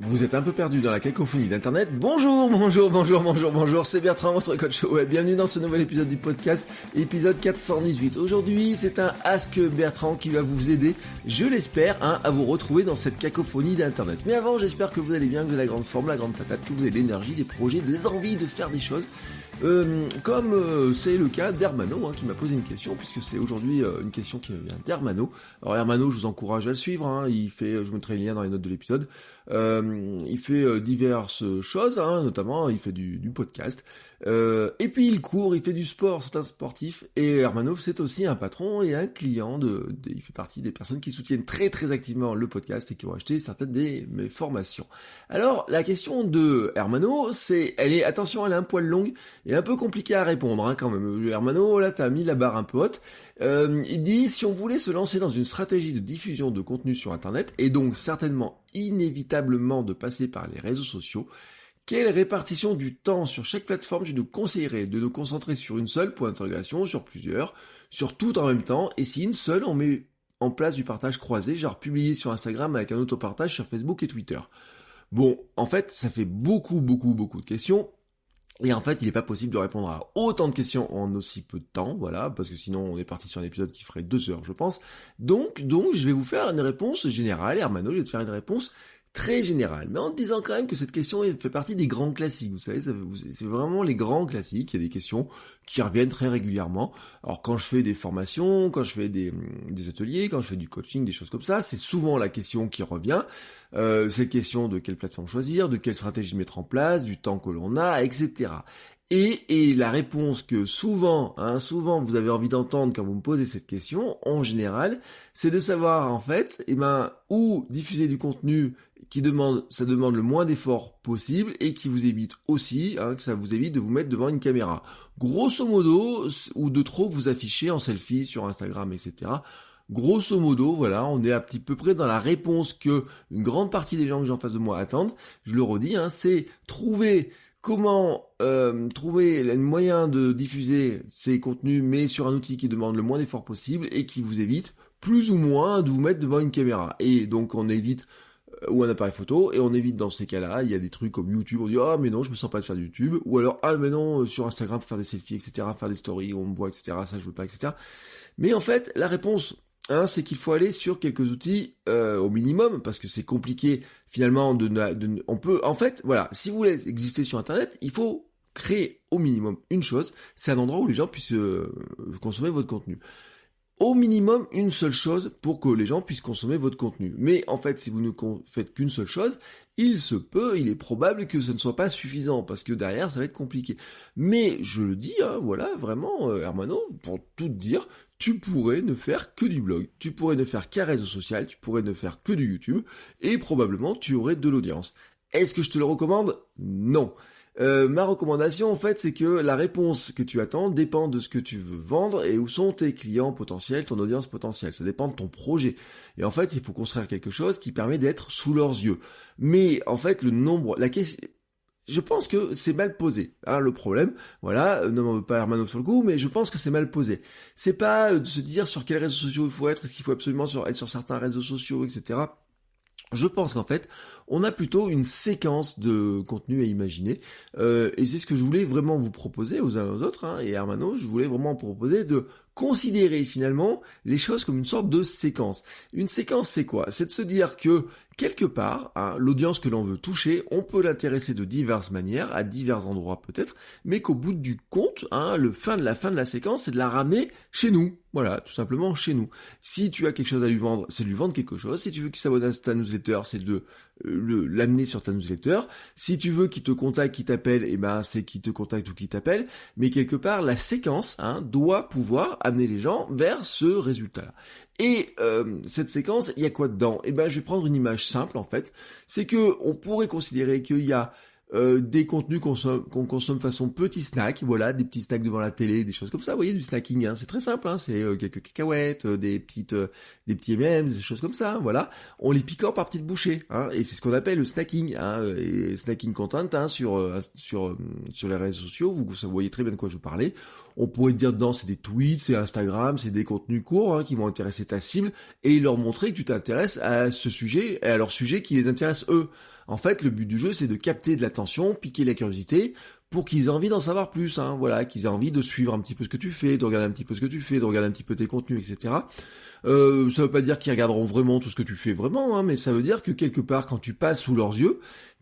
Vous êtes un peu perdu dans la cacophonie d'Internet. Bonjour, c'est Bertrand, votre coach web. Bienvenue dans ce nouvel épisode du podcast, épisode 418. Aujourd'hui, c'est un Ask Bertrand qui va vous aider, je l'espère, à vous retrouver dans cette cacophonie d'Internet. Mais avant, j'espère que vous allez bien, que vous avez la grande forme, la grande patate, que vous avez l'énergie, des projets, des envies de faire des choses. Comme c'est le cas d'Hermano qui m'a posé une question, puisque c'est aujourd'hui une question qui me vient d'Hermano. Alors Hermano, je vous encourage à le suivre, il fait, je mettrai le lien dans les notes de l'épisode, il fait diverses choses, notamment il fait du podcast, et puis il court, il fait du sport, c'est un sportif, et Hermano c'est aussi un patron et un client, il fait partie des personnes qui soutiennent très très activement le podcast et qui ont acheté certaines de mes formations. Alors la question de Hermano, elle est un poil longue, et un peu compliqué à répondre quand même. Hermano, là t'as mis la barre un peu haute. Il dit, si on voulait se lancer dans une stratégie de diffusion de contenu sur Internet, et donc certainement inévitablement de passer par les réseaux sociaux, quelle répartition du temps sur chaque plateforme tu nous conseillerais de nous concentrer sur une seule, point d'interrogation, sur plusieurs, sur tout en même temps, et si une seule on met en place du partage croisé, genre publié sur Instagram avec un autopartage sur Facebook et Twitter. Bon, en fait, ça fait beaucoup de questions. Et en fait, il n'est pas possible de répondre à autant de questions en aussi peu de temps, voilà, parce que sinon on est parti sur un épisode qui ferait 2 heures, je pense. Donc, je vais vous faire une réponse générale, Hermano, je vais te faire une réponse très générale, mais en te disant quand même que cette question fait partie des grands classiques, vous savez, c'est vraiment les grands classiques, il y a des questions qui reviennent très régulièrement. Alors quand je fais des formations, quand je fais des ateliers, quand je fais du coaching, des choses comme ça, c'est souvent la question qui revient, cette question de quelle plateforme choisir, de quelle stratégie mettre en place, du temps que l'on a, etc. Et la réponse que souvent vous avez envie d'entendre quand vous me posez cette question, en général, c'est de savoir en fait, où diffuser du contenu ça demande le moins d'efforts possible et qui vous évite aussi, que ça vous évite de vous mettre devant une caméra. Grosso modo, ou de trop vous afficher en selfie sur Instagram, etc. Grosso modo, voilà, on est à petit peu près dans la réponse que une grande partie des gens que j'ai en face de moi attendent. Je le redis, c'est trouver le moyen de diffuser ces contenus, mais sur un outil qui demande le moins d'efforts possible et qui vous évite plus ou moins de vous mettre devant une caméra. Et donc on évite ou un appareil photo, et on évite dans ces cas-là, il y a des trucs comme YouTube, on dit ah mais non, je me sens pas de faire du YouTube, ou alors ah mais non, sur Instagram faire des selfies, etc., faire des stories où on me voit, etc., ça je veux pas, etc. Mais en fait, la réponse, c'est qu'il faut aller sur quelques outils au minimum, parce que c'est compliqué finalement on peut, en fait, voilà, si vous voulez exister sur Internet, il faut créer au minimum une chose, c'est un endroit où les gens puissent consommer votre contenu. Au minimum, une seule chose pour que les gens puissent consommer votre contenu. Mais en fait, si vous ne faites qu'une seule chose, il est probable que ce ne soit pas suffisant, parce que derrière, ça va être compliqué. Mais je le dis, voilà, vraiment, Hermano, pour tout te dire, tu pourrais ne faire que du blog, tu pourrais ne faire qu'un réseau social, tu pourrais ne faire que du YouTube, et probablement tu aurais de l'audience. Est-ce que je te le recommande ? Non. Ma recommandation en fait c'est que la réponse que tu attends dépend de ce que tu veux vendre et où sont tes clients potentiels, ton audience potentielle, ça dépend de ton projet. Et en fait il faut construire quelque chose qui permet d'être sous leurs yeux. Mais en fait je pense que c'est mal posé, le problème, voilà, ne m'en veux pas Hermano sur le coup, mais je pense que c'est mal posé. C'est pas de se dire sur quels réseaux sociaux il faut être, est-ce qu'il faut absolument être sur certains réseaux sociaux, etc. Je pense qu'en fait, on a plutôt une séquence de contenu à imaginer, et c'est ce que je voulais vraiment vous proposer aux uns et aux autres, et Hermano, je voulais vraiment proposer de considérer finalement les choses comme une sorte de séquence. Une séquence, c'est quoi ? C'est de se dire que, quelque part, l'audience que l'on veut toucher, on peut l'intéresser de diverses manières, à divers endroits peut-être, mais qu'au bout du compte, la fin de la séquence, c'est de la ramener chez nous. Voilà, tout simplement chez nous. Si tu as quelque chose à lui vendre, c'est de lui vendre quelque chose. Si tu veux qu'il s'abonne à ta newsletter, c'est de l'amener sur ta newsletter. Si tu veux qu'il te contacte, qu'il t'appelle, c'est qu'il te contacte ou qu'il t'appelle. Mais quelque part, la séquence doit pouvoir amener les gens vers ce résultat-là. Et cette séquence, il y a quoi dedans ? Je vais prendre une image simple en fait. C'est que on pourrait considérer qu'il y a des contenus qu'on consomme façon petit snack, voilà, des petits snacks devant la télé, des choses comme ça, vous voyez, du snacking, c'est très simple, c'est quelques cacahuètes, des petits M&M's, des choses comme ça, voilà, on les picore par petites bouchées, et c'est ce qu'on appelle le snacking, et snacking content, sur les réseaux sociaux, vous voyez très bien de quoi je parlais. on pourrait dire dedans, c'est des tweets, c'est Instagram, c'est des contenus courts qui vont intéresser ta cible, et leur montrer que tu t'intéresses à ce sujet, et à leur sujet qui les intéresse eux. En fait, le but du jeu, c'est de capter de l'attention, piquer la curiosité, pour qu'ils aient envie d'en savoir plus, voilà, qu'ils aient envie de suivre un petit peu ce que tu fais, de regarder un petit peu ce que tu fais, de regarder un petit peu tes contenus, etc. Ça veut pas dire qu'ils regarderont vraiment tout ce que tu fais vraiment, mais ça veut dire que quelque part, quand tu passes sous leurs yeux,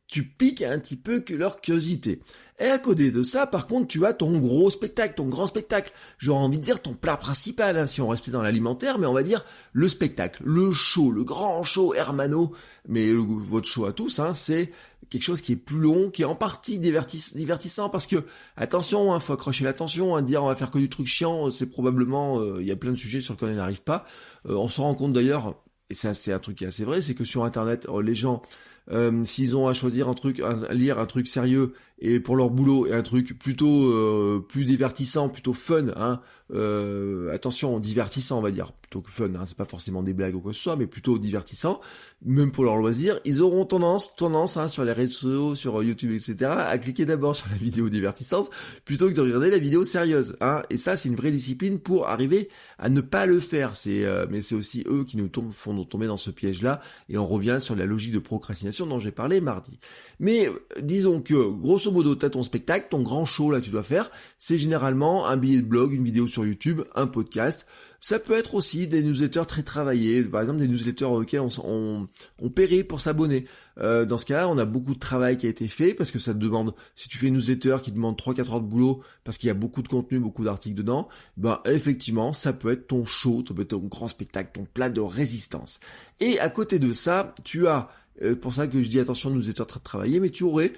tu piques un petit peu que leur curiosité. Et à côté de ça, par contre, tu as ton gros spectacle, ton grand spectacle. J'aurais envie de dire ton plat principal, si on restait dans l'alimentaire, mais on va dire le spectacle, le show, le grand show Hermano. Mais votre show à tous, c'est quelque chose qui est plus long, qui est en partie divertissant, parce que, attention, faut accrocher l'attention, dire on va faire que du truc chiant, c'est probablement, il y a plein de sujets sur lesquels on n'arrive pas. On se rend compte d'ailleurs, et ça c'est un truc qui est assez vrai, c'est que sur Internet, les gens, s'ils ont à choisir un truc, à lire un truc sérieux et pour leur boulot et un truc plutôt plus divertissant, plutôt fun, attention, divertissant on va dire, plutôt que fun, c'est pas forcément des blagues ou quoi que ce soit, mais plutôt divertissant, même pour leur loisir, ils auront tendance sur les réseaux, sur YouTube, etc., à cliquer d'abord sur la vidéo divertissante plutôt que de regarder la vidéo sérieuse, et ça c'est une vraie discipline pour arriver à ne pas le faire, mais c'est aussi eux qui nous font tomber dans ce piège-là, et on revient sur la logique de procrastination dont j'ai parlé mardi. Mais disons que, grosso modo, t'as ton spectacle, ton grand show là que tu dois faire, c'est généralement un billet de blog, une vidéo sur YouTube, un podcast. Ça peut être aussi des newsletters très travaillés, par exemple des newsletters auxquels on paierait pour s'abonner. Dans ce cas-là, on a beaucoup de travail qui a été fait, parce que ça te demande, si tu fais une newsletter qui demande 3-4 heures de boulot, parce qu'il y a beaucoup de contenu, beaucoup d'articles dedans, effectivement, ça peut être ton show, ça peut être ton grand spectacle, ton plat de résistance. Et à côté de ça, tu as pour ça que je dis attention, nous étions très travaillés, mais tu aurais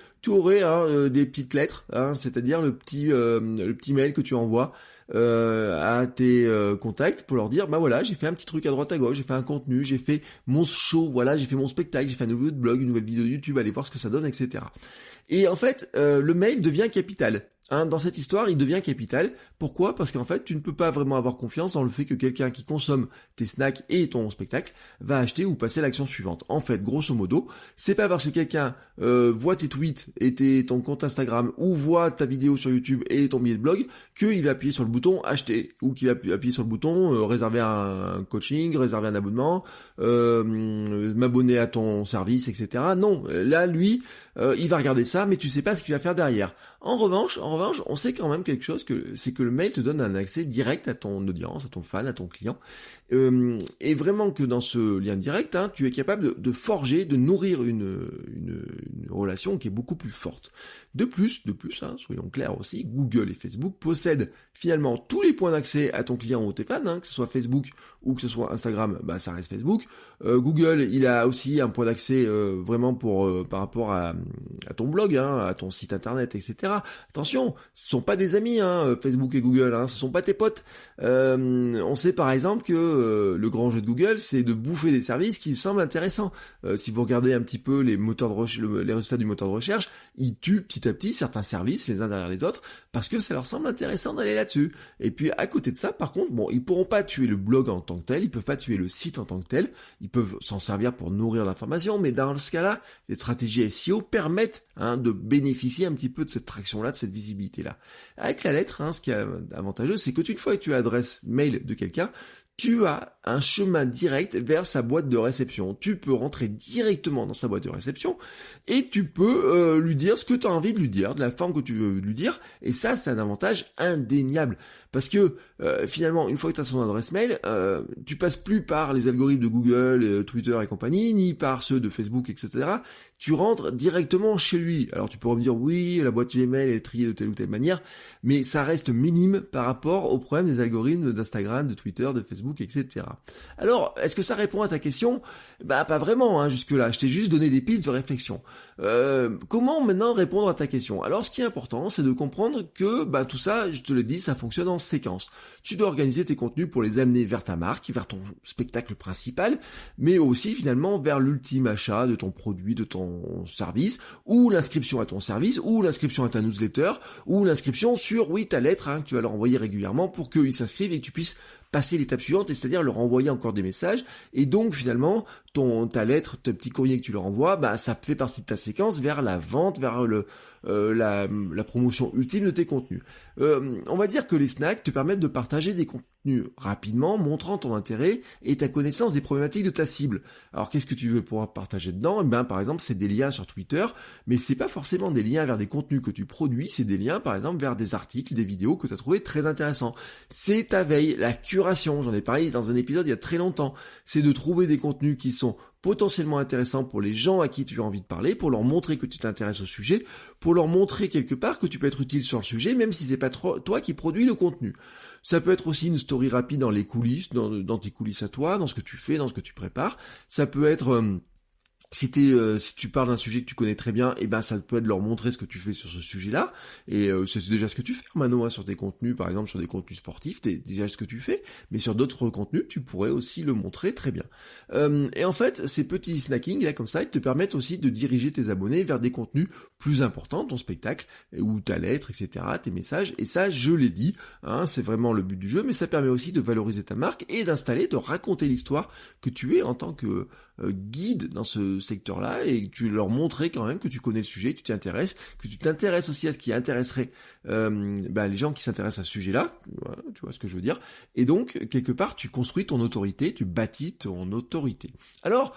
des petites lettres, c'est-à-dire le petit mail que tu envoies à tes contacts pour leur dire voilà, j'ai fait un petit truc à droite à gauche, j'ai fait un contenu, j'ai fait mon show, voilà, j'ai fait mon spectacle, j'ai fait un nouveau blog, une nouvelle vidéo YouTube, allez voir ce que ça donne, etc. Et en fait, le mail devient capital. Dans cette histoire, il devient capital. Pourquoi ? Parce qu'en fait, tu ne peux pas vraiment avoir confiance dans le fait que quelqu'un qui consomme tes snacks et ton spectacle va acheter ou passer à l'action suivante. En fait, grosso modo, c'est pas parce que quelqu'un voit tes tweets et ton compte Instagram ou voit ta vidéo sur YouTube et ton billet de blog qu'il va appuyer sur le bouton acheter ou qu'il va appuyer sur le bouton réserver un coaching, réserver un abonnement, m'abonner à ton service, etc. Non, là, lui, il va regarder ça, mais tu sais pas ce qu'il va faire derrière. En revanche, on sait quand même quelque chose, c'est que le mail te donne un accès direct à ton audience, à ton fan, à ton client. Et vraiment que dans ce lien direct, tu es capable de forger, de nourrir une relation qui est beaucoup plus forte. De plus, soyons clairs aussi, Google et Facebook possèdent finalement tous les points d'accès à ton client ou tes fans, que ce soit Facebook ou que ce soit Instagram, ça reste Facebook. Google, il a aussi un point d'accès vraiment par rapport à ton blog, à ton site internet, etc. Attention, ce sont pas des amis, Facebook et Google, ce sont pas tes potes. On sait par exemple que le grand jeu de Google, c'est de bouffer des services qui semblent intéressants. Si vous regardez un petit peu les moteurs de les résultats du moteur de recherche, ils tuent petit à petit certains services les uns derrière les autres parce que ça leur semble intéressant d'aller là-dessus. Et puis à côté de ça, par contre, ils pourront pas tuer le blog en tant que tel, ils peuvent pas tuer le site en tant que tel, ils peuvent s'en servir pour nourrir l'information, mais dans ce cas-là, les stratégies SEO permettent de bénéficier un petit peu de cette traction-là, de cette visibilité-là. Avec la lettre, ce qui est avantageux, c'est que une fois que tu as l'adresse mail de quelqu'un, tu as un chemin direct vers sa boîte de réception. Tu peux rentrer directement dans sa boîte de réception et tu peux lui dire ce que tu as envie de lui dire, de la forme que tu veux lui dire. Et ça, c'est un avantage indéniable. Parce que finalement, une fois que tu as son adresse mail, tu passes plus par les algorithmes de Google, Twitter et compagnie, ni par ceux de Facebook, etc. Tu rentres directement chez lui. Alors tu pourrais me dire, oui, la boîte Gmail est triée de telle ou telle manière, mais ça reste minime par rapport au problème des algorithmes d'Instagram, de Twitter, de Facebook, etc. Alors, est-ce que ça répond à ta question ? Pas vraiment, jusque-là. Je t'ai juste donné des pistes de réflexion. Comment maintenant répondre à ta question ? Alors, ce qui est important, c'est de comprendre que tout ça, je te l'ai dit, ça fonctionne en séquence. Tu dois organiser tes contenus pour les amener vers ta marque, vers ton spectacle principal, mais aussi finalement vers l'ultime achat de ton produit, de ton service, ou l'inscription à ton service, ou l'inscription à ta newsletter, ou l'inscription sur, ta lettre, que tu vas leur envoyer régulièrement pour qu'ils s'inscrivent et que tu puisses passer l'étape suivante, et c'est-à-dire leur envoyer encore des messages, et donc finalement, ta lettre, ton petit courrier que tu leur envoies, bah, ça fait partie de ta séquence vers la vente, vers la promotion ultime de tes contenus. On va dire que les snacks te permettent de partager des contenus rapidement, montrant ton intérêt et ta connaissance des problématiques de ta cible. Alors qu'est-ce que tu veux pouvoir partager dedans? Eh ben, par exemple, c'est des liens sur Twitter, mais c'est pas forcément des liens vers des contenus que tu produis, c'est des liens par exemple vers des articles, des vidéos que tu as trouvé très intéressants. C'est ta veille, la curation, j'en ai parlé dans un épisode il y a très longtemps. C'est de trouver des contenus qui sont potentiellement intéressants pour les gens à qui tu as envie de parler, pour leur montrer que tu t'intéresses au sujet, pour leur montrer quelque part que tu peux être utile sur le sujet, même si c'est pas toi qui produis le contenu. Ça peut être aussi une story rapide dans les coulisses, dans tes coulisses à toi, dans ce que tu fais, dans ce que tu prépares. Ça peut être si tu parles d'un sujet que tu connais très bien, et ben ça peut être de leur montrer ce que tu fais sur ce sujet-là, et c'est déjà ce que tu fais, Mano, hein, sur tes contenus, par exemple sur des contenus sportifs, c'est déjà ce que tu fais, mais sur d'autres contenus, tu pourrais aussi le montrer très bien. Et en fait, ces petits snackings là comme ça, ils te permettent aussi de diriger tes abonnés vers des contenus plus importants, ton spectacle, ou ta lettre, etc., tes messages, et ça, je l'ai dit, hein, c'est vraiment le but du jeu, mais ça permet aussi de valoriser ta marque et d'installer, de raconter l'histoire que tu es en tant que guide dans ce secteur-là, et tu leur montrer quand même que tu connais le sujet, que tu t'intéresses aussi à ce qui intéresserait les gens qui s'intéressent à ce sujet-là, tu vois ce que je veux dire, et donc quelque part tu construis ton autorité, tu bâtis ton autorité. Alors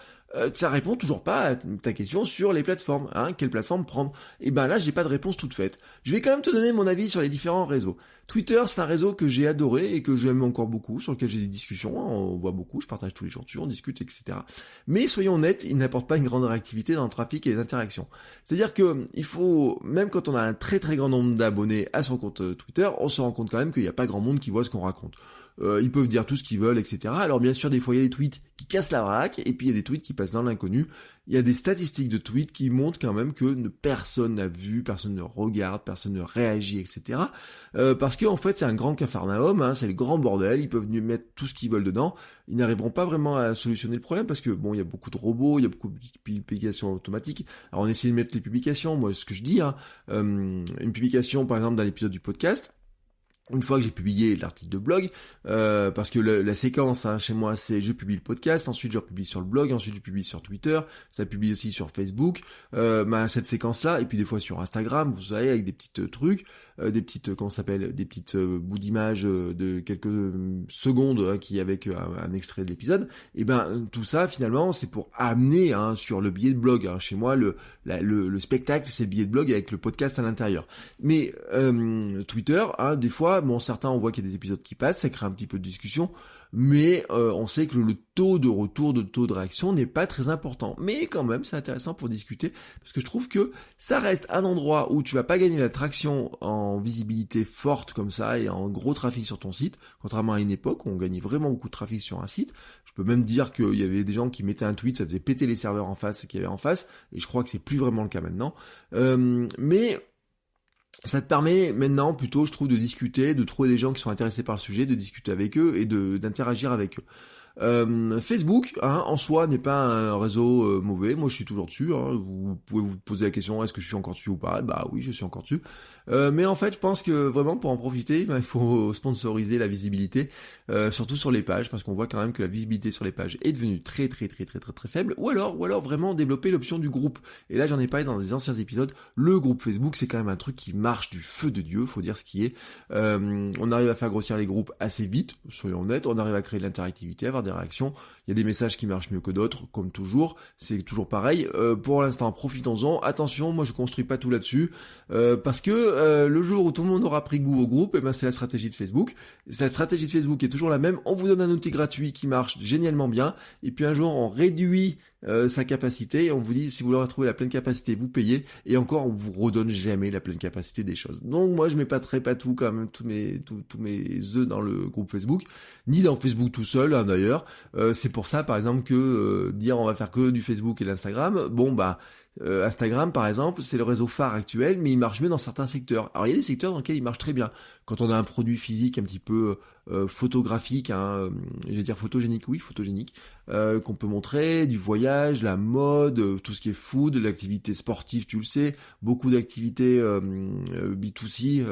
ça répond toujours pas à ta question sur les plateformes, hein, quelle plateforme prendre. Et ben là j'ai pas de réponse toute faite. Je vais quand même te donner mon avis sur les différents réseaux. Twitter, c'est un réseau que j'ai adoré et que j'aime encore beaucoup, sur lequel j'ai des discussions, on voit beaucoup, je partage tous les jours dessus, on discute, etc. Mais soyons honnêtes, il n'apporte pas une grande réactivité dans le trafic et les interactions. C'est-à-dire que il faut, même quand on a un très très grand nombre d'abonnés à son compte Twitter, on se rend compte quand même qu'il n'y a pas grand monde qui voit ce qu'on raconte. Ils peuvent dire tout ce qu'ils veulent, etc. Alors bien sûr, des fois, il y a des tweets qui cassent la baraque, et puis il y a des tweets qui passent dans l'inconnu. Il y a des statistiques de tweets qui montrent quand même que personne n'a vu, personne ne regarde, personne ne réagit, etc. Parce que en fait, c'est un grand capharnaüm, hein, c'est le grand bordel, ils peuvent venir mettre tout ce qu'ils veulent dedans. Ils n'arriveront pas vraiment à solutionner le problème, parce que bon, il y a beaucoup de robots, il y a beaucoup de publications automatiques. Alors on essaie de mettre les publications, moi ce que je dis, hein, une publication par exemple d'un épisode du podcast, une fois que j'ai publié l'article de blog, parce que la séquence, hein, chez moi, c'est je publie le podcast, ensuite je republie sur le blog, ensuite je publie sur Twitter, ça publie aussi sur Facebook, cette séquence-là, et puis des fois sur Instagram, vous savez, avec des petites trucs, des petites, comment ça s'appelle, des petites bouts d'images de quelques secondes, hein, qui avec un extrait de l'épisode, et ben tout ça, finalement, c'est pour amener, hein, sur le billet de blog, hein. Chez moi, le spectacle, c'est le billet de blog avec le podcast à l'intérieur. Mais Twitter, hein, des fois, bon, certains, on voit qu'il y a des épisodes qui passent, ça crée un petit peu de discussion, mais on sait que le taux de retour, de taux de réaction n'est pas très important. Mais quand même, c'est intéressant pour discuter, parce que je trouve que ça reste un endroit où tu vas pas gagner la traction en visibilité forte comme ça, et en gros trafic sur ton site, contrairement à une époque où on gagnait vraiment beaucoup de trafic sur un site. Je peux même dire qu'il y avait des gens qui mettaient un tweet, ça faisait péter les serveurs en face qu'il y avait en face, et je crois que c'est plus vraiment le cas maintenant. Mais ça te permet maintenant plutôt, je trouve, de discuter, de trouver des gens qui sont intéressés par le sujet, de discuter avec eux et d'interagir avec eux. Facebook, hein, en soi, n'est pas un réseau mauvais. Moi, je suis toujours dessus. Hein. Vous pouvez vous poser la question, est-ce que je suis encore dessus ou pas? Bah oui, je suis encore dessus. Mais en fait, je pense que vraiment, pour en profiter, il faut sponsoriser la visibilité, surtout sur les pages, parce qu'on voit quand même que la visibilité sur les pages est devenue très très très très très très faible. Ou alors vraiment développer l'option du groupe. Et là, j'en ai parlé dans des anciens épisodes. Le groupe Facebook, c'est quand même un truc qui marche du feu de Dieu, faut dire ce qui est. On arrive à faire grossir les groupes assez vite, soyons honnêtes. On arrive à créer de l'interactivité, avoir des réactions, il y a des messages qui marchent mieux que d'autres, comme toujours, c'est toujours pareil. Pour l'instant, profitons-en. Attention, moi je construis pas tout là-dessus, parce que le jour où tout le monde aura pris goût au groupe, et ben c'est la stratégie de Facebook. Cette stratégie de Facebook est toujours la même. On vous donne un outil gratuit qui marche génialement bien, et puis un jour on réduit sa capacité, et on vous dit si vous voulez retrouver la pleine capacité, vous payez, et encore on vous redonne jamais la pleine capacité des choses. Donc moi je m'épaterai pas tout quand même tous mes œufs dans le groupe Facebook, ni dans Facebook tout seul, hein, d'ailleurs. C'est pour ça par exemple que dire on va faire que du Facebook et de l'Instagram, bon bah Instagram par exemple c'est le réseau phare actuel, mais il marche mieux dans certains secteurs. Alors il y a des secteurs dans lesquels il marche très bien, quand on a un produit physique un petit peu photographique, hein, j'allais dire photogénique, oui photogénique, qu'on peut montrer, du voyage, la mode, tout ce qui est food, l'activité sportive, tu le sais, beaucoup d'activités B2C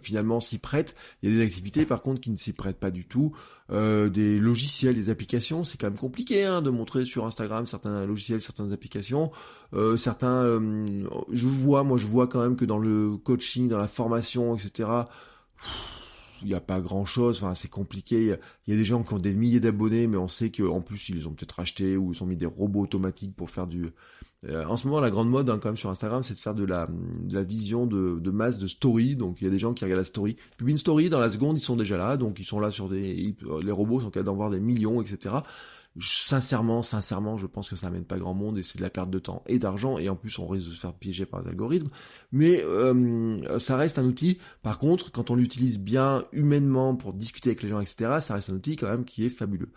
finalement s'y prêtent. Il y a des activités par contre qui ne s'y prêtent pas du tout. Des logiciels, des applications, c'est quand même compliqué de montrer sur Instagram certains logiciels, certaines applications, je vois quand même que dans le coaching, dans la formation, etc., il n'y a pas grand chose, enfin c'est compliqué, il y a des gens qui ont des milliers d'abonnés, mais on sait qu'en plus ils les ont peut-être achetés ou ils ont mis des robots automatiques pour faire du... en ce moment la grande mode quand même sur Instagram, c'est de faire de la vision de masse de story, donc il y a des gens qui regardent la story, publient une story, dans la seconde ils sont déjà là, donc ils sont là sur les robots sont capables d'en voir des millions, etc. Sincèrement, je pense que ça amène pas grand monde et c'est de la perte de temps et d'argent et en plus on risque de se faire piéger par les algorithmes. Mais ça reste un outil. Par contre, quand on l'utilise bien humainement pour discuter avec les gens, etc., ça reste un outil quand même qui est fabuleux.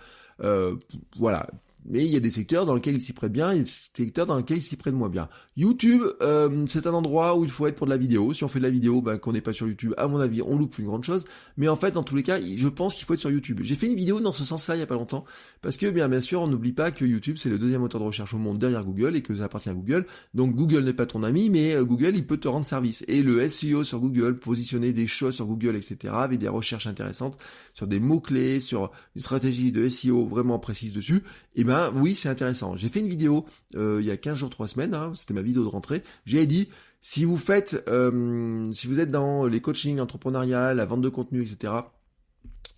Voilà. Mais il y a des secteurs dans lesquels il s'y prête bien et des secteurs dans lesquels il s'y prête moins bien. YouTube, c'est un endroit où il faut être pour de la vidéo. Si on fait de la vidéo, qu'on n'est pas sur YouTube, à mon avis, on loupe une grande chose. Mais en fait, dans tous les cas, je pense qu'il faut être sur YouTube. J'ai fait une vidéo dans ce sens-là il y a pas longtemps, parce que bien sûr, on n'oublie pas que YouTube, c'est le deuxième moteur de recherche au monde derrière Google et que ça appartient à Google. Donc Google n'est pas ton ami, mais Google, il peut te rendre service. Et le SEO sur Google, positionner des choses sur Google, etc., avec des recherches intéressantes, sur des mots-clés, sur une stratégie de SEO vraiment précise dessus, et oui, c'est intéressant. J'ai fait une vidéo il y a 15 jours, 3 semaines, c'était ma vidéo de rentrée. J'ai dit, si vous êtes dans les coachings entrepreneurial, la vente de contenu, etc.,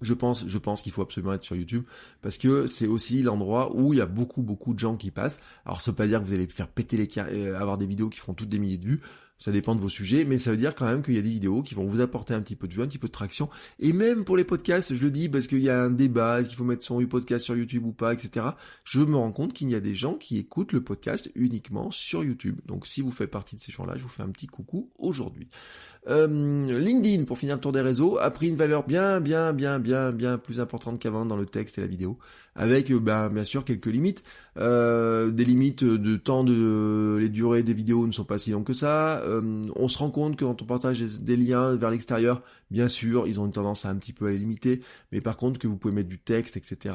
je pense qu'il faut absolument être sur YouTube parce que c'est aussi l'endroit où il y a beaucoup de gens qui passent. Alors ça veut pas dire que vous allez faire péter avoir des vidéos qui feront toutes des milliers de vues. Ça dépend de vos sujets, mais ça veut dire quand même qu'il y a des vidéos qui vont vous apporter un petit peu de vue, un petit peu de traction. Et même pour les podcasts, je le dis parce qu'il y a un débat, est-ce qu'il faut mettre son podcast sur YouTube ou pas, etc. Je me rends compte qu'il y a des gens qui écoutent le podcast uniquement sur YouTube. Donc si vous faites partie de ces gens-là, je vous fais un petit coucou aujourd'hui. LinkedIn, pour finir le tour des réseaux, a pris une valeur bien plus importante qu'avant dans le texte et la vidéo, avec bien sûr quelques limites, des limites de temps les durées des vidéos ne sont pas si longues que ça. On se rend compte que quand on partage des liens vers l'extérieur, bien sûr, ils ont une tendance à un petit peu à les limiter, mais par contre que vous pouvez mettre du texte, etc.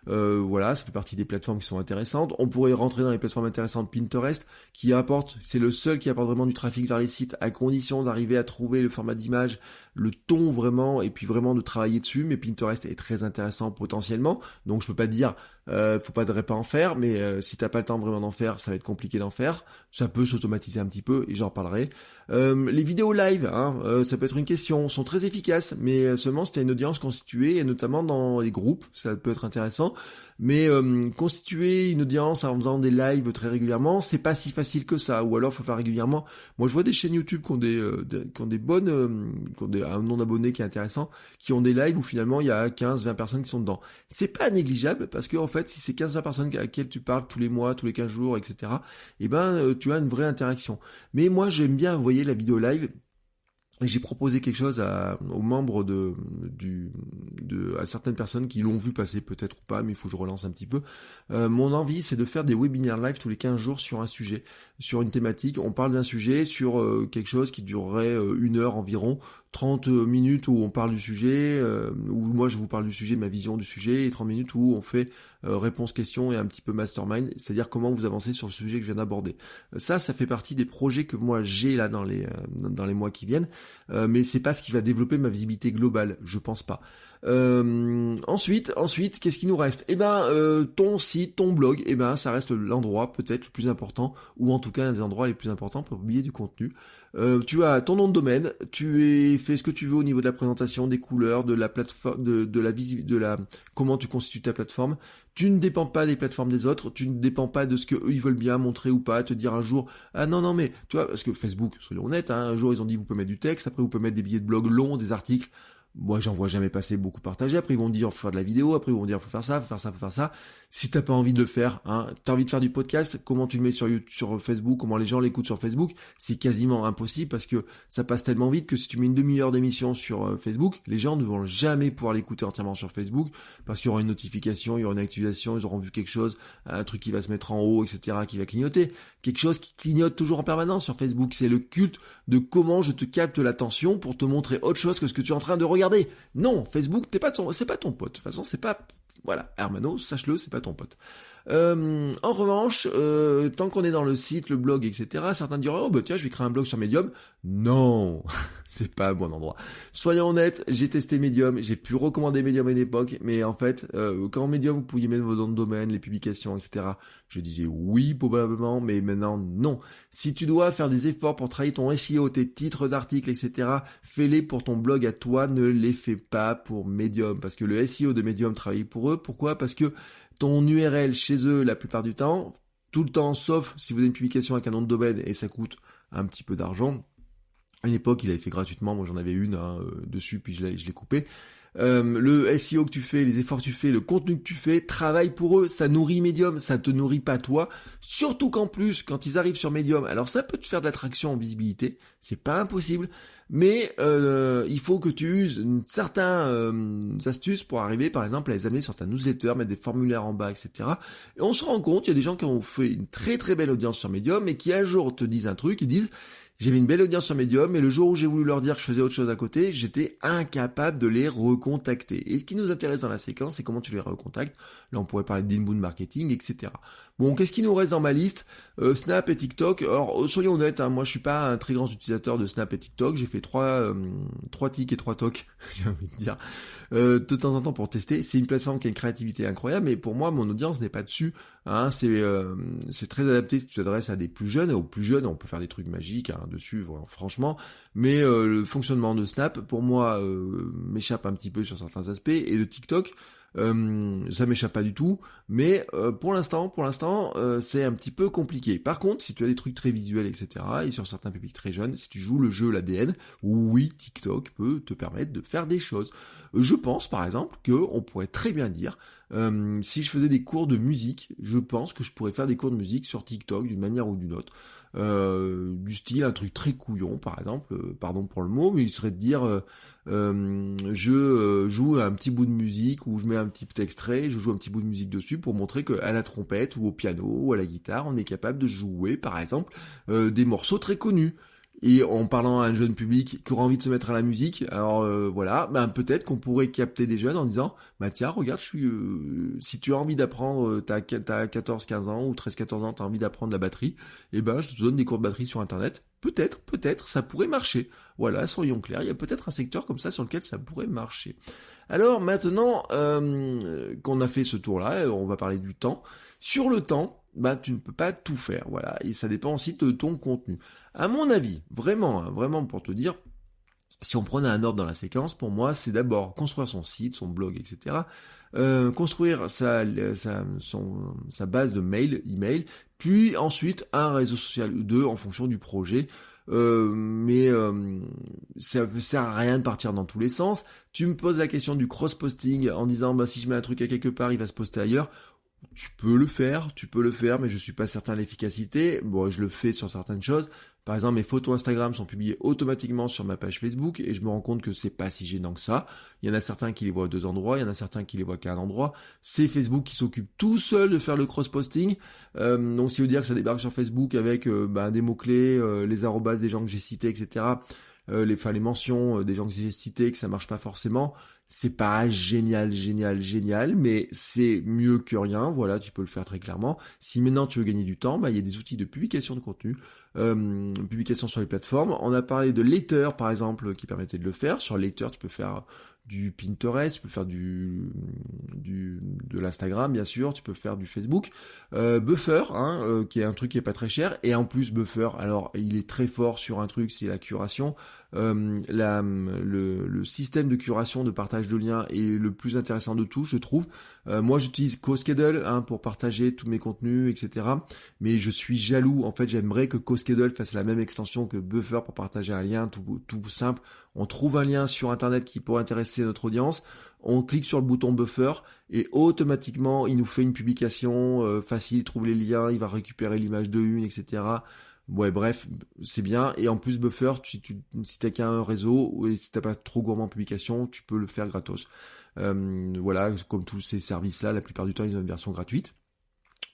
Voilà, ça fait partie des plateformes qui sont intéressantes. On pourrait rentrer dans les plateformes intéressantes, Pinterest, c'est le seul qui apporte vraiment du trafic vers les sites, à condition d'arriver à trouver le format d'image, le ton vraiment, et puis vraiment de travailler dessus. Mais Pinterest est très intéressant potentiellement, donc je peux pas dire faudrait pas en faire, mais si t'as pas le temps vraiment d'en faire, ça va être compliqué d'en faire. Ça peut s'automatiser un petit peu et j'en parlerai. Les vidéos live, ça peut être une question, sont très efficaces, mais seulement si t'as une audience constituée, et notamment dans les groupes, ça peut être intéressant. Mais constituer une audience en faisant des lives très régulièrement, c'est pas si facile que ça. Ou alors faut faire régulièrement. Moi je vois des chaînes YouTube qui ont des bonnes, qui ont un nombre d'abonnés qui est intéressant, qui ont des lives où finalement il y a 15-20 personnes qui sont dedans. C'est pas négligeable parce que en fait si c'est 15-20 personnes à laquelle tu parles tous les mois, tous les 15 jours, etc., tu as une vraie interaction. Mais moi j'aime bien, vous voyez, la vidéo live. Et j'ai proposé quelque chose aux membres à certaines personnes qui l'ont vu passer, peut-être ou pas, mais il faut que je relance un petit peu. Mon envie, c'est de faire des webinaires live tous les 15 jours sur un sujet, sur une thématique. On parle d'un sujet sur quelque chose qui durerait 1 heure environ, 30 minutes où on parle du sujet, où moi je vous parle du sujet, ma vision du sujet, et 30 minutes où on fait réponse-question et un petit peu mastermind, c'est-à-dire comment vous avancez sur le sujet que je viens d'aborder. Ça fait partie des projets que moi j'ai là dans les mois qui viennent. Mais c'est pas ce qui va développer ma visibilité globale, je pense pas. Ensuite, qu'est-ce qui nous reste ? Ton site, ton blog, ça reste l'endroit peut-être le plus important, ou en tout cas l'un des endroits les plus importants pour publier du contenu. Tu as ton nom de domaine, fais ce que tu veux au niveau de la présentation, des couleurs, de la plateforme, comment tu constitues ta plateforme. Tu ne dépends pas des plateformes des autres, tu ne dépends pas de ce que eux ils veulent bien montrer ou pas, te dire un jour, ah non mais, tu vois, parce que Facebook, soyons honnêtes, un jour ils ont dit vous pouvez mettre du texte, après vous pouvez mettre des billets de blog longs, des articles. Moi, j'en vois jamais passer beaucoup partagés. Après, ils vont dire, faut faire de la vidéo. Après, ils vont dire, faut faire ça, faut faire ça, faut faire ça. Si t'as pas envie de le faire, t'as envie de faire du podcast, comment tu le mets sur Facebook, comment les gens l'écoutent sur Facebook, c'est quasiment impossible parce que ça passe tellement vite que si tu mets une demi-heure d'émission sur Facebook, les gens ne vont jamais pouvoir l'écouter entièrement sur Facebook parce qu'il y aura une notification, il y aura une activation, ils auront vu quelque chose, un truc qui va se mettre en haut, etc., qui va clignoter. Quelque chose qui clignote toujours en permanence sur Facebook. C'est le culte de comment je te capte l'attention pour te montrer autre chose que ce que tu es en train de regarder. Non, Facebook, c'est pas ton pote. De toute façon, c'est pas Voilà, Hermano, sache-le, c'est pas ton pote. En revanche, tant qu'on est dans le site, le blog, etc., certains diront, oh bah tiens, je vais créer un blog sur Medium. Non, c'est pas un bon endroit. Soyons honnêtes, j'ai testé Medium, j'ai pu recommander Medium à une époque, mais en fait, quand Medium, vous pouviez mettre vos noms de domaine, les publications, etc., je disais oui, probablement, mais maintenant, non. Si tu dois faire des efforts pour travailler ton SEO, tes titres d'articles, etc., fais-les pour ton blog à toi, ne les fais pas pour Medium, parce que le SEO de Medium travaille pour eux. Pourquoi? Parce que ton URL chez eux, la plupart du temps, tout le temps, sauf si vous avez une publication avec un nom de domaine, et ça coûte un petit peu d'argent. À une époque, il avait fait gratuitement, moi j'en avais une dessus, puis je l'ai coupé. Le SEO que tu fais, les efforts que tu fais, le contenu que tu fais, travaille pour eux, ça nourrit Medium, ça te nourrit pas toi. Surtout qu'en plus, quand ils arrivent sur Medium, alors ça peut te faire de l'attraction en visibilité, c'est pas impossible, mais il faut que tu uses certaines astuces pour arriver, par exemple, à les amener sur ta newsletter, mettre des formulaires en bas, etc. Et on se rend compte, il y a des gens qui ont fait une très très belle audience sur Medium, et qui un jour te disent un truc, ils disent j'avais une belle audience sur Medium, et le jour où j'ai voulu leur dire que je faisais autre chose à côté, j'étais incapable de les recontacter. Et ce qui nous intéresse dans la séquence, c'est comment tu les recontactes. Là, on pourrait parler d'inbound marketing, etc. Bon, qu'est-ce qui nous reste dans ma liste? Snap et TikTok. Alors, soyons honnêtes, hein, moi je suis pas un très grand utilisateur de Snap et TikTok. J'ai fait 3 tics et 3 tocs, j'ai envie de dire, de temps en temps pour tester. C'est une plateforme qui a une créativité incroyable, mais pour moi, mon audience n'est pas dessus. Hein, c'est très adapté si tu t'adresses à des plus jeunes. Et aux plus jeunes, on peut faire des trucs magiques dessus, voilà, franchement. Mais le fonctionnement de Snap, pour moi, m'échappe un petit peu sur certains aspects. Et de TikTok, ça m'échappe pas du tout, mais pour l'instant, c'est un petit peu compliqué. Par contre, si tu as des trucs très visuels, etc., et sur certains publics très jeunes, si tu joues le jeu, l'ADN, oui, TikTok peut te permettre de faire des choses. Je pense, par exemple, que on pourrait très bien dire, si je faisais des cours de musique, je pense que je pourrais faire des cours de musique sur TikTok d'une manière ou d'une autre. Du style, un truc très couillon, par exemple, pardon pour le mot, mais il serait de dire je joue un petit bout de musique ou je mets un petit extrait, je joue un petit bout de musique dessus pour montrer qu'à la trompette ou au piano ou à la guitare, on est capable de jouer, par exemple, des morceaux très connus. Et en parlant à un jeune public qui aura envie de se mettre à la musique, alors voilà, ben peut-être qu'on pourrait capter des jeunes en disant bah tiens, regarde, si tu as envie d'apprendre, t'as 14-15 ans ou 13-14 ans, t'as envie d'apprendre la batterie, et ben je te donne des cours de batterie sur internet. Peut-être, ça pourrait marcher. Voilà, soyons clairs, il y a peut-être un secteur comme ça sur lequel ça pourrait marcher. Alors maintenant qu'on a fait ce tour-là, on va parler du temps. Sur le temps, bah tu ne peux pas tout faire, voilà, et ça dépend aussi de ton contenu. À mon avis, vraiment pour te dire, si on prenait un ordre dans la séquence, pour moi, c'est d'abord construire son site, son blog, etc. Construire sa base de email, puis ensuite un réseau social ou deux en fonction du projet. Mais ça sert à rien de partir dans tous les sens. Tu me poses la question du cross-posting en disant bah si je mets un truc à quelque part, il va se poster ailleurs. Tu peux le faire, mais je suis pas certain de l'efficacité. Bon, je le fais sur certaines choses. Par exemple, mes photos Instagram sont publiées automatiquement sur ma page Facebook et je me rends compte que c'est pas si gênant que ça. Il y en a certains qui les voient à 2 endroits, il y en a certains qui les voient qu'à un endroit. C'est Facebook qui s'occupe tout seul de faire le cross-posting. Donc, ça veut dire que ça débarque sur Facebook avec des mots-clés, les arrobas des gens que j'ai cités, etc. Les mentions des gens que j'ai cités, que ça marche pas forcément. C'est pas génial, mais c'est mieux que rien, voilà, tu peux le faire très clairement. Si maintenant tu veux gagner du temps, il y a des outils de publication de contenu, publication sur les plateformes. On a parlé de Later, par exemple, qui permettait de le faire. Sur Later, tu peux faire du Pinterest, tu peux faire de l'Instagram, bien sûr, tu peux faire du Facebook. Buffer, qui est un truc qui est pas très cher, et en plus Buffer, alors il est très fort sur un truc, c'est la curation. Le système de curation, de partage de liens est le plus intéressant de tout, je trouve. Moi, j'utilise CoSchedule pour partager tous mes contenus, etc. Mais je suis jaloux. En fait, j'aimerais que CoSchedule fasse la même extension que Buffer pour partager un lien tout simple. On trouve un lien sur Internet qui pourrait intéresser notre audience. On clique sur le bouton Buffer et automatiquement, il nous fait une publication facile. Il trouve les liens, il va récupérer l'image de une, etc. Ouais, bref, c'est bien. Et en plus, Buffer, si t'as qu'un réseau, et si t'as pas trop gourmand en publication, tu peux le faire gratos. Voilà, comme tous ces services-là, la plupart du temps, ils ont une version gratuite.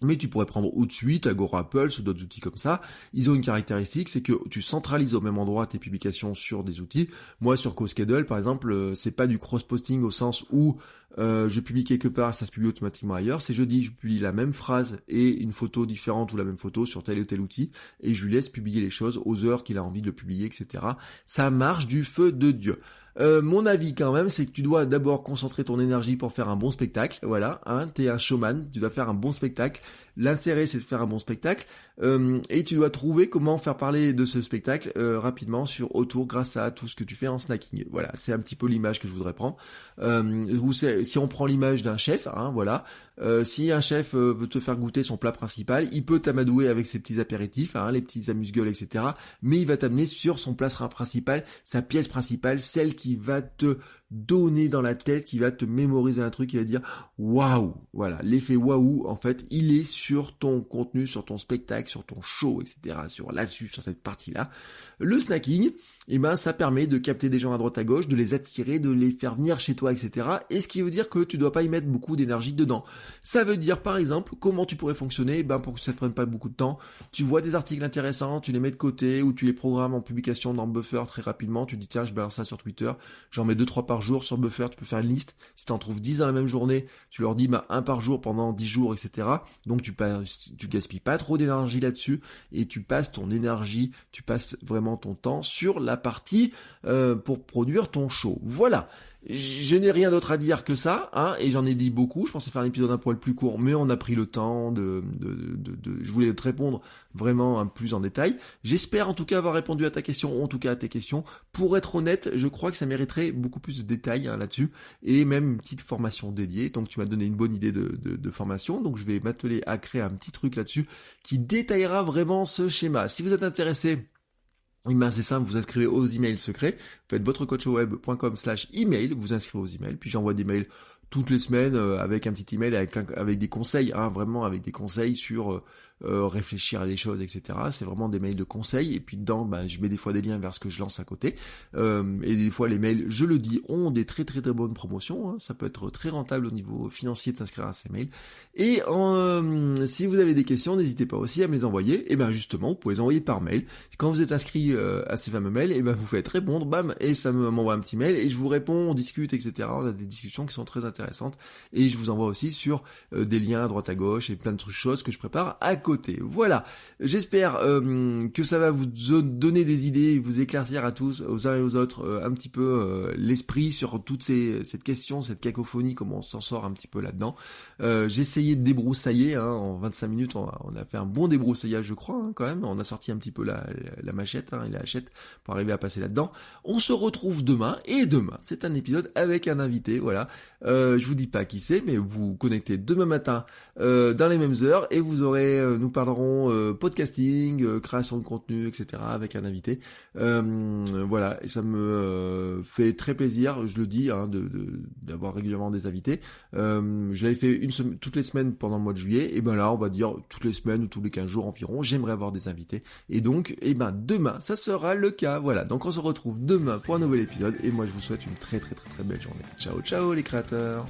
Mais tu pourrais prendre OutSuite, Agorapulse ou d'autres outils comme ça. Ils ont une caractéristique, c'est que tu centralises au même endroit tes publications sur des outils. Moi, sur CoSchedule, par exemple, c'est pas du cross-posting au sens où je publie quelque part, ça se publie automatiquement ailleurs. C'est jeudi, je publie la même phrase et une photo différente ou la même photo sur tel ou tel outil, et je lui laisse publier les choses aux heures qu'il a envie de le publier, etc. Ça marche du feu de Dieu. Mon avis quand même, c'est que tu dois d'abord concentrer ton énergie pour faire un bon spectacle, voilà, hein, t'es un showman, tu dois faire un bon spectacle, l'intérêt c'est de faire un bon spectacle, et tu dois trouver comment faire parler de ce spectacle rapidement autour grâce à tout ce que tu fais en snacking. Voilà, c'est un petit peu l'image que je voudrais prendre. Si on prend l'image d'un chef, hein, voilà, si un chef veut te faire goûter son plat principal, il peut t'amadouer avec ses petits apéritifs, hein, les petits amuse-gueules, etc. Mais il va t'amener sur son plat principal, sa pièce principale, celle qui va te donner dans la tête, qui va te mémoriser un truc, qui va dire waouh, voilà, l'effet waouh, en fait, il est sur ton contenu, sur ton spectacle, sur ton show, etc., sur cette partie-là. Le snacking, eh ben, ça permet de capter des gens à droite à gauche, de les attirer, de les faire venir chez toi, etc. Et ce qui veut dire que tu dois pas y mettre beaucoup d'énergie dedans. Ça veut dire, par exemple, comment tu pourrais fonctionner, ben, pour que ça te prenne pas beaucoup de temps, tu vois des articles intéressants, tu les mets de côté, ou tu les programmes en publication dans Buffer très rapidement, tu dis tiens, je balance ça sur Twitter, j'en mets 2-3 par jour sur Buffer, tu peux faire une liste, si t'en trouves 10 dans la même journée, tu leur dis bah, 1 par jour pendant 10 jours, etc. Donc tu gaspilles pas trop d'énergie là-dessus, et tu passes ton énergie, tu passes vraiment ton temps sur la partie pour produire ton show. Voilà. Je n'ai rien d'autre à dire que ça, hein, et j'en ai dit beaucoup. Je pensais faire un épisode un poil plus court, mais on a pris le temps je voulais te répondre vraiment plus en détail. J'espère en tout cas avoir répondu à ta question, ou en tout cas à tes questions. Pour être honnête, je crois que ça mériterait beaucoup plus de détails hein, là-dessus, et même une petite formation dédiée. Donc tu m'as donné une bonne idée de formation, donc je vais m'atteler à créer un petit truc là-dessus qui détaillera vraiment ce schéma. Si vous êtes intéressé, ben c'est simple, vous inscrivez aux emails secrets, vous faites votrecoachweb.com/email, vous inscrivez aux emails, puis j'envoie des mails toutes les semaines avec un petit email avec des conseils, hein, vraiment avec des conseils sur réfléchir à des choses, etc. C'est vraiment des mails de conseils, et puis dedans, ben, je mets des fois des liens vers ce que je lance à côté, et des fois les mails, je le dis, ont des très très très bonnes promotions, hein. Ça peut être très rentable au niveau financier de s'inscrire à ces mails, et si vous avez des questions, n'hésitez pas aussi à me les envoyer, et ben justement, vous pouvez les envoyer par mail. Quand vous êtes inscrit à ces fameux mails, et ben vous faites répondre, bam, et ça m'envoie un petit mail, et je vous réponds, on discute, etc. On a des discussions qui sont très intéressantes, et je vous envoie aussi sur des liens à droite à gauche, et plein de choses que je prépare à côté. Voilà, j'espère que ça va vous donner des idées, vous éclaircir à tous, aux uns et aux autres, un petit peu l'esprit sur toute cette question, cette cacophonie, comment on s'en sort un petit peu là-dedans. J'ai essayé de débroussailler, hein, en 25 minutes, on a fait un bon débroussaillage, je crois, hein, quand même. On a sorti un petit peu la machette, hein, et la hachette pour arriver à passer là-dedans. On se retrouve demain, et demain, c'est un épisode avec un invité, voilà. Je vous dis pas qui c'est, mais vous connectez demain matin dans les mêmes heures, et vous aurez, nous parlerons podcasting, création de contenu, etc. avec un invité. Voilà, et ça me fait très plaisir, je le dis, hein, d'avoir régulièrement des invités. Je l'avais fait toutes les semaines pendant le mois de juillet, et ben là, on va dire toutes les semaines ou tous les 15 jours environ, j'aimerais avoir des invités. Et donc, et ben demain, ça sera le cas. Voilà, donc on se retrouve demain pour un nouvel épisode, et moi je vous souhaite une très très très très belle journée. Ciao ciao les créateurs.